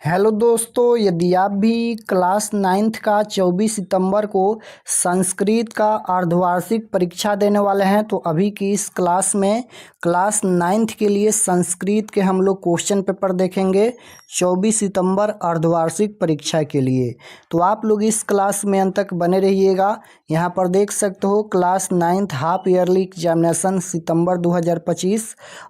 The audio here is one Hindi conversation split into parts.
हेलो दोस्तों, यदि आप भी क्लास 9th का 24 सितंबर को संस्कृत का अर्धवार्षिक परीक्षा देने वाले हैं तो अभी की इस क्लास में क्लास 9th के लिए संस्कृत के हम लोग क्वेश्चन पेपर देखेंगे 24 सितंबर अर्धवार्षिक परीक्षा के लिए। तो आप लोग इस क्लास में अंत तक बने रहिएगा। यहाँ पर देख सकते हो class 9th half yearly examination सितंबर 2025,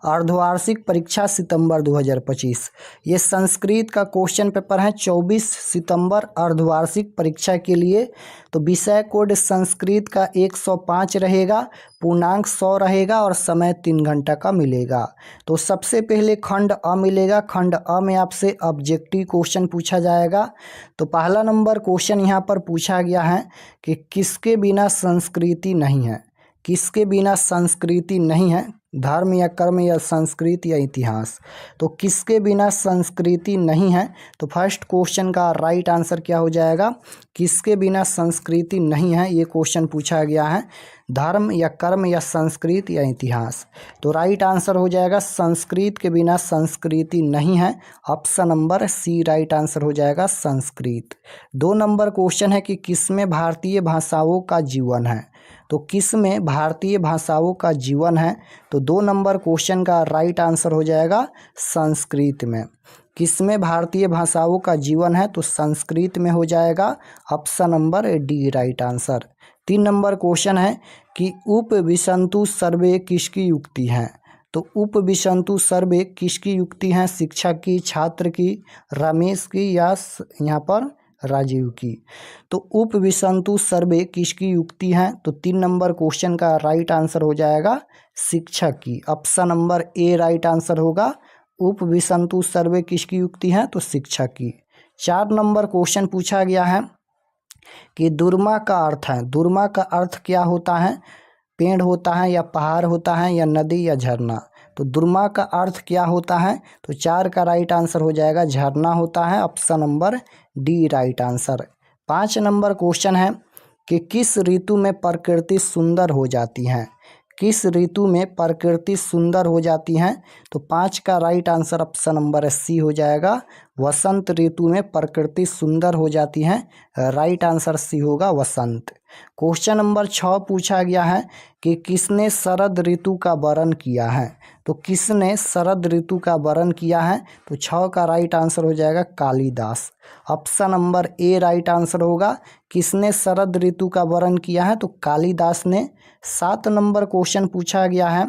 अर्धवार्षिक परीक्षा सितंबर 2025। ये संस्कृत का क्वेश्चन पेपर है 24 सितंबर अर्धवार्षिक परीक्षा के लिए। तो विषय कोड संस्कृत का 105 रहेगा, पूर्णांक 100 रहेगा और समय 3 घंटा का मिलेगा। तो सबसे पहले खंड अ मिलेगा। खंड अ में आपसे ऑब्जेक्टिव क्वेश्चन पूछा जाएगा। तो पहला नंबर क्वेश्चन यहाँ पर पूछा गया है कि किसके बिना संस्कृति नहीं है। किसके बिना संस्कृति नहीं है, धर्म या कर्म या संस्कृति या इतिहास। तो किसके बिना संस्कृति नहीं है, तो फर्स्ट क्वेश्चन का राइट आंसर क्या हो जाएगा, किसके बिना संस्कृति नहीं है। ये क्वेश्चन पूछा गया है, धर्म या कर्म या संस्कृति या इतिहास। तो राइट आंसर हो जाएगा संस्कृत के बिना संस्कृति नहीं है। Option number C right answer हो जाएगा संस्कृत। 2 नंबर क्वेश्चन है कि किसमें भारतीय भाषाओं का जीवन है। तो किस में भारतीय भाषाओं का जीवन है, तो 2 नंबर क्वेश्चन का राइट आंसर हो जाएगा संस्कृत में। किस में भारतीय भाषाओं का जीवन है, तो संस्कृत में हो जाएगा। Option number D right answer. 3 number question है कि उपविशन्तु सर्वे किसकी युक्ति है। तो उपविशन्तु सर्वे किसकी युक्ति है, शिक्षक की, छात्र की, रमेश की या यहाँ पर राजीव की। तो उपविशन्तु सर्वे किसकी युक्ति है, तो 3 नंबर क्वेश्चन का राइट आंसर हो जाएगा शिक्षक की। Option number A right answer होगा। उपविशन्तु सर्वे किसकी युक्ति है, तो शिक्षक की। 4 नंबर क्वेश्चन पूछा गया है कि दुर्मा का अर्थ है। दुर्मा का अर्थ क्या होता है, पेड़ होता है या पहाड़ होता है या नदी या झरना। तो दुर्मा का अर्थ क्या होता है, तो 4 का राइट आंसर हो जाएगा झरना होता है। Option number D right answer. 5 number question है कि किस ऋतु में प्रकृति सुंदर हो जाती है। किस ऋतु में प्रकृति सुंदर हो जाती है, तो 5 का right answer option number C हो जाएगा। वसंत ऋतु में प्रकृति सुंदर हो जाती है, राइट आंसर सी होगा वसंत। क्वेश्चन नंबर 6 पूछा गया है कि किसने शरद ऋतु का वर्णन किया है। तो किसने शरद ऋतु का वर्णन किया है, तो 6 का राइट आंसर हो जाएगा Kalidas. Option number A right answer होगा। किसने शरद ऋतु का वर्णन किया है, तो कालिदास ने। 7 नंबर क्वेश्चन पूछा गया है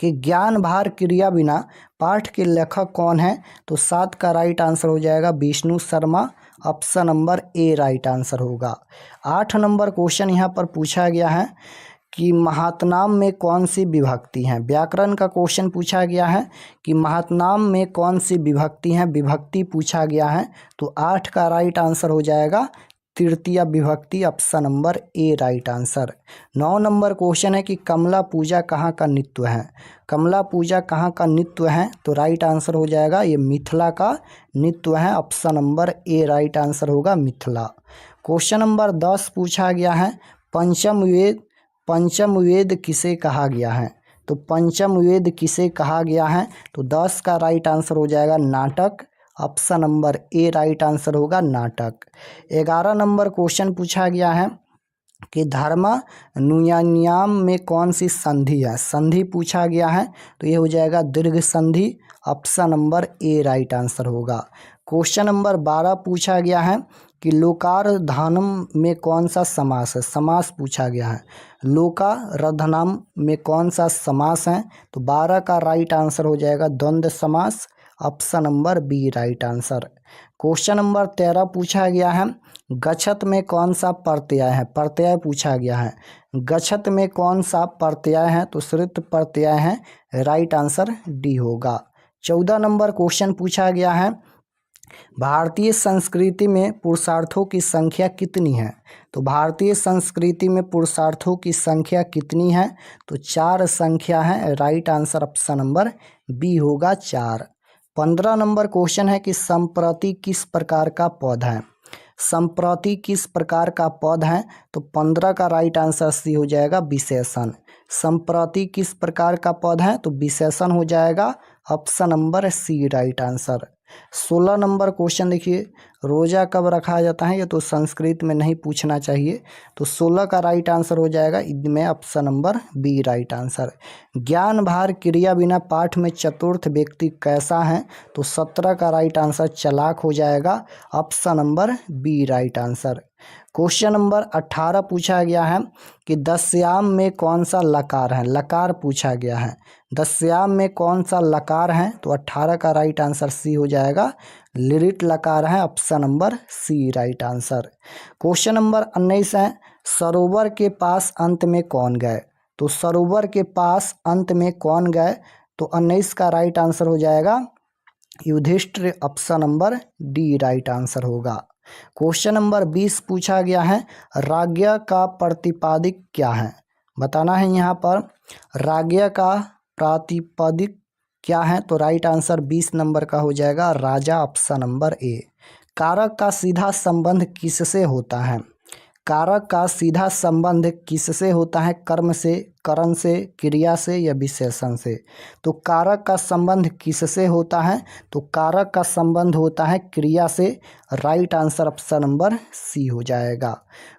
कि ज्ञान भार क्रिया बिना पाठ के लेखक कौन है, तो 7 का राइट आंसर हो जाएगा Vishnu Sharma. Option number A right answer होगा। 8 नंबर क्वेश्चन यहाँ पर पूछा गया है कि महात्नाम में कौन सी विभक्ति है। व्याकरण का क्वेश्चन पूछा गया है कि महात्नाम में कौन सी विभक्ति है, विभक्ति पूछा गया है। तो 8 का राइट आंसर हो जाएगा तृतीय विभक्ति। Option number A right answer. 9 number question है कि कमला पूजा कहाँ का नृत्य है। कमला पूजा कहाँ का नृत्य है, तो राइट आंसर हो जाएगा ये मिथिला का नृत्य है। Option number A right answer होगा मिथिला। क्वेश्चन नंबर 10 पूछा गया है पंचम वेद किसे कहा गया है। तो पंचम वेद किसे कहा गया है, तो 10 का राइट आंसर हो जाएगा नाटक। Option number A right answer होगा नाटक। 11 नंबर क्वेश्चन पूछा गया है कि धर्मानुयायियाम में कौन सी संधि है। संधि पूछा गया है, तो ये हो जाएगा दीर्घ संधि। Option number A right answer होगा। क्वेश्चन नंबर 12 पूछा गया है कि लोकार्धनम में कौन सा समास है। समास पूछा गया है, लोकार्धनम में कौन सा समास है, तो 12 का राइट आंसर हो जाएगा द्वंद्व समास। Option number B right answer. Question number 13 पूछा गया है गच्छत में कौन सा प्रत्यय है। प्रत्यय पूछा गया है, गच्छत में कौन सा प्रत्यय है, तो श्रुत प्रत्यय है, राइट आंसर डी होगा। 14 नंबर क्वेश्चन पूछा गया है भारतीय संस्कृति में पुरुषार्थों की संख्या कितनी है। तो भारतीय संस्कृति में पुरुषार्थों की संख्या कितनी है, तो 4 संख्या है, right answer option number B होगा 4। 15 नंबर क्वेश्चन है कि संप्रति किस प्रकार का पद है। संप्रति किस प्रकार का पद है, तो 15 का राइट आंसर सी हो जाएगा विशेषण। संप्रति किस प्रकार का पद है, तो विशेषण हो जाएगा। Option number C right answer. 16 number question देखिए, रोज़ा कब रखा जाता है, ये तो संस्कृत में नहीं पूछना चाहिए। तो 16 का राइट आंसर हो जाएगा इनमें option number B right answer. ज्ञान भार क्रिया बिना पाठ में चतुर्थ व्यक्ति कैसा है, तो 17 का राइट आंसर चालाक हो जाएगा, option number B right answer. Question number 18 पूछा गया है कि दस्याम में कौन सा लकार है, लकार पूछा गया है। दस्याम में कौन सा लकार है, तो 18 का राइट आंसर सी हो जाएगा, लिरिट लकार है, option number C right answer. Question number 19 है, सरोवर के पास अंत में कौन गए, तो सरोवर के पास अंत में कौन गए, तो 19 का राइट आंसर हो जाएगा Yudhishthir, option number D right answer होगा। क्वेश्चन नंबर 20 पूछा गया है, राज्ञ का प्रतिपादिक क्या है, बताना है यहाँ पर राज्ञ का प्रातिपदिक क्या है, तो राइट आंसर 20 नंबर का हो जाएगा राजा, ऑप्शन नंबर ए। कारक का सीधा संबंध किससे होता है, कारक का सीधा संबंध किससे होता है, कर्म से, करण से, क्रिया से या विशेषण से। तो कारक का संबंध किससे होता है, तो कारक का संबंध होता है क्रिया से, right answer option number C हो जाएगा।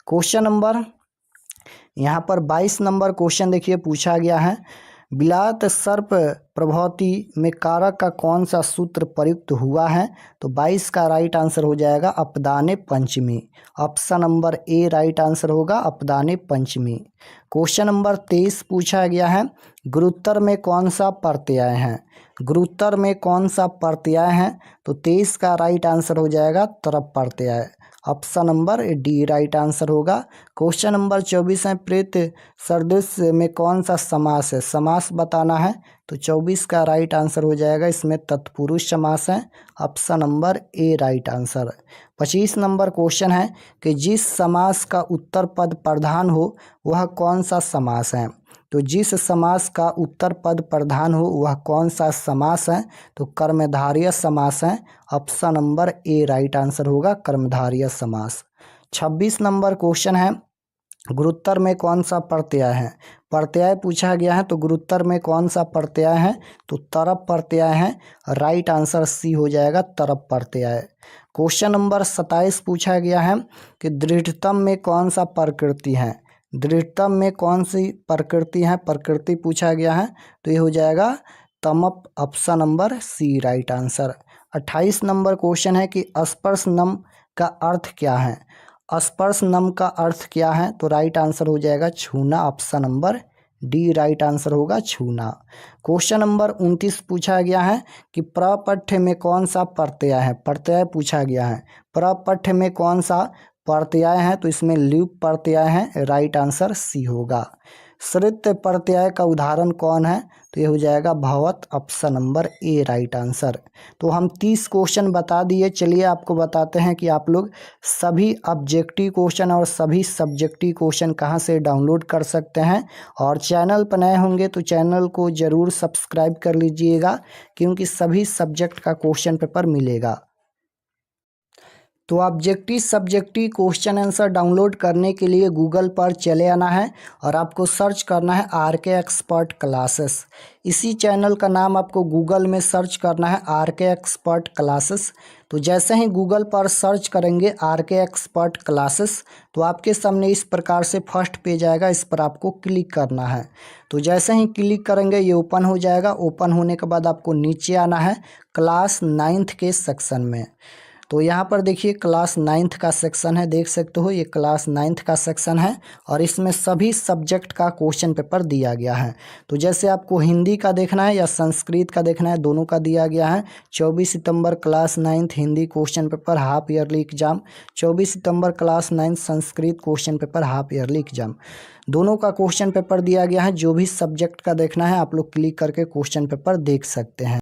क्वेश्चन नंबर यहाँ पर 22 नंबर क्वेश्चन देखिए पूछा गया है, बिलात सर्प प्रभौती में कारक का कौन सा सूत्र प्रयुक्त हुआ है, तो 22 का राइट आंसर हो जाएगा अपदाने पंचमी, option number A right answer होगा अपदाने पंचमी। क्वेश्चन नंबर 23 पूछा गया है, गुरुत्तर में कौन सा प्रत्यय है, गुरुत्तर में कौन सा प्रत्यय है, तो 23 का राइट आंसर हो जाएगा तरप प्रत्यय, option number D right answer होगा। क्वेश्चन नंबर 24 है, प्रेत सदृश में कौन सा समास है, समास बताना है, तो 24 का राइट आंसर हो जाएगा, इसमें तत्पुरुष समास है, option number A right answer. 25 number question है कि जिस समास का उत्तर पद प्रधान हो वह कौन सा समास है, तो जिस समास का उत्तर पद प्रधान हो वह कौन सा समास है, तो कर्मधारय समास है, option number A right answer होगा कर्मधारय समास। 26 नंबर क्वेश्चन है, गुरुत्तर में कौन सा प्रत्यय है, प्रत्यय पूछा गया है, तो गुरुत्तर में कौन सा प्रत्यय है, तो तरप प्रत्यय है, राइट आंसर सी हो जाएगा तरप प्रत्यय। क्वेश्चन नंबर 27 पूछा गया है कि दृढ़तम में कौन सा प्रकृति है, दृढ़तम में कौन सी प्रकृति है, प्रकृति पूछा गया है, तो ये हो जाएगा तमप, option number C right answer. 28 number question है कि स्पर्श नम का अर्थ क्या है, स्पर्श नम का अर्थ क्या है, तो राइट आंसर हो जाएगा छूना, option number D right answer होगा छूना। क्वेश्चन नंबर 29 पूछा गया है कि प्रपठ्य में कौन सा प्रत्यय है, प्रत्यय पूछा गया है, प्रपठ्य में कौन सा प्रत्यय है, तो इसमें ल्यूप प्रत्यय है, राइट आंसर सी होगा। श्रित प्रत्यय का उदाहरण कौन है, तो ये हो जाएगा भवत, option number A right answer. तो हम 30 क्वेश्चन बता दिए, चलिए आपको बताते हैं कि आप लोग सभी ऑब्जेक्टिव क्वेश्चन और सभी सब्जेक्टिव क्वेश्चन कहाँ से डाउनलोड कर सकते हैं। और चैनल पर नए होंगे तो चैनल को ज़रूर सब्सक्राइब कर लीजिएगा, क्योंकि सभी सब्जेक्ट का क्वेश्चन पेपर मिलेगा। तो objective subjective question answer download करने के लिए गूगल पर चले आना है और आपको सर्च करना है आर.के. Expert classes. इसी चैनल का नाम आपको गूगल में सर्च करना है आर.के. Expert classes. तो जैसे ही गूगल पर सर्च करेंगे आर.के. एक्सपर्ट क्लासेस, तो आपके सामने इस प्रकार से फर्स्ट पेज आएगा, इस पर आपको क्लिक करना है। तो जैसे ही क्लिक करेंगे ये ओपन हो जाएगा। ओपन होने के बाद आपको नीचे आना है क्लास 9th के सेक्शन में। तो यहाँ पर देखिए क्लास 9th का सेक्शन है, देख सकते हो ये क्लास 9th का सेक्शन है और इसमें सभी सब्जेक्ट का क्वेश्चन पेपर दिया गया है। तो जैसे आपको हिंदी का देखना है या संस्कृत का देखना है, दोनों का दिया गया है। 24 सितंबर class 9th Hindi question paper half yearly exam, 24 सितंबर class 9th Sanskrit question paper half yearly exam, दोनों का क्वेश्चन पेपर दिया गया है। जो भी सब्जेक्ट का देखना है आप लोग क्लिक करके क्वेश्चन पेपर देख सकते हैं।